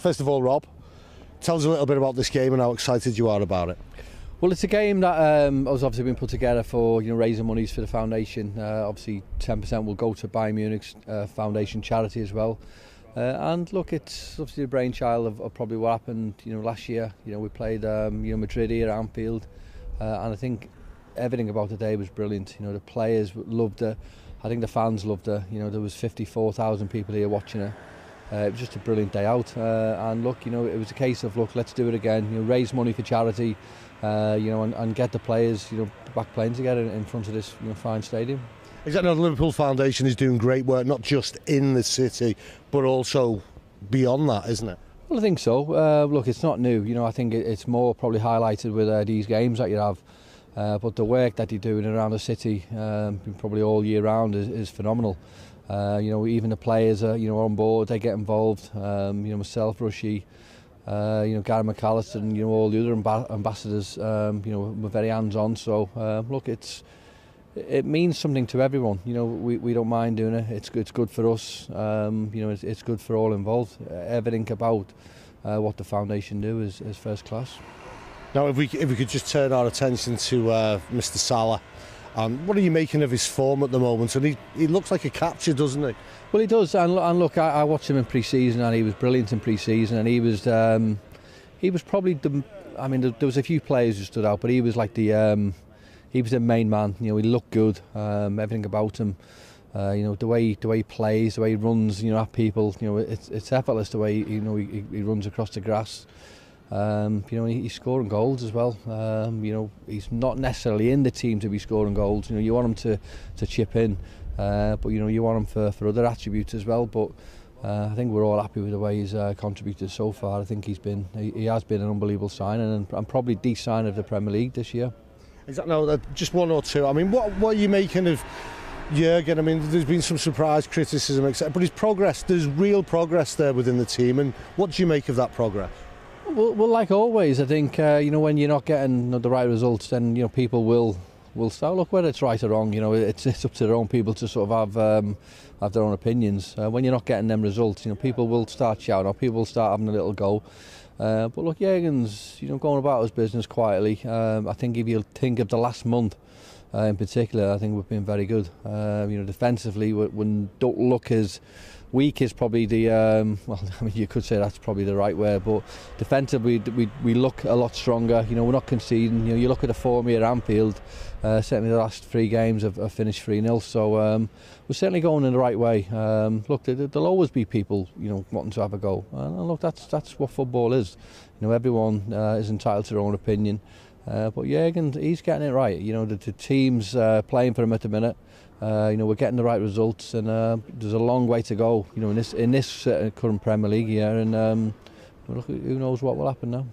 First of all, Rob, tell us a little bit about this game and how excited you are about it. Well, it's a game that has obviously been put together for raising monies for the foundation. Obviously, 10% will go to Bayern Munich's foundation charity as well. And look, it's obviously the brainchild of probably what happened last year. We played Madrid here at Anfield, and I think everything about the day was brilliant. The players loved it. I think the fans loved it. There was 54,000 people here watching it. It was just a brilliant day out, and look, it was a case of let's do it again. Raise money for charity, and get the players, back playing together in front of this fine stadium. Exactly. The Liverpool Foundation is doing great work, not just in the city, but also beyond that, isn't it? Well, I think so. Look, it's not new. I think it's more probably highlighted with these games that you have. But the work that you're doing around the city, probably all year round, is phenomenal. Even the players are on board, they get involved. Myself, Rushy, Gary McAllister, and all the other ambassadors, we're very hands-on. So look, it means something to everyone. We don't mind doing it. It's good for us. It's good for all involved. Everything about what the foundation do is first class. Now, if we could just turn our attention to Mr. Salah. What are you making of his form at the moment? And he looks like a capture, doesn't he? Well, he does. And look, I watched him in pre-season, and he was brilliant in pre-season. And he was probably there was a few players who stood out, but he was like he was the main man. He looked good. Everything about him, the way he plays, the way he runs, at people. It's effortless the way he runs across the grass. He's scoring goals as well. He's not necessarily in the team to be scoring goals. You want him to chip in, but you want him for other attributes as well. But I think we're all happy with the way he's contributed so far. I think he has been an unbelievable signing, and probably the sign of the Premier League this year. Exactly. No, just one or two. I mean, what are you making of Jurgen? I mean, there's been some surprise criticism, etc. But his progress, there's real progress there within the team. And what do you make of that progress? Well, like always, I think when you're not getting the right results, then people will start. Look, whether it's right or wrong, it's up to their own people to sort of have their own opinions. When you're not getting them results, people will start shouting, or people will start having a little go. But look, Jurgen's going about his business quietly. I think if you think of the last month in particular, I think we've been very good. Defensively, we don't look as weak is probably the you could say that's probably the right word, but defensively we look a lot stronger. We're not conceding. You look at the form here at Anfield. Certainly the last 3 games have finished 3-0, so we're certainly going in the right way. Look, there'll always be people wanting to have a go, and look, that's what football is. Everyone is entitled to their own opinion, but Jurgen, he's getting it right. The team's playing for him at the minute. We're getting the right results, and there's a long way to go in this current Premier League year, and look, who knows what will happen now.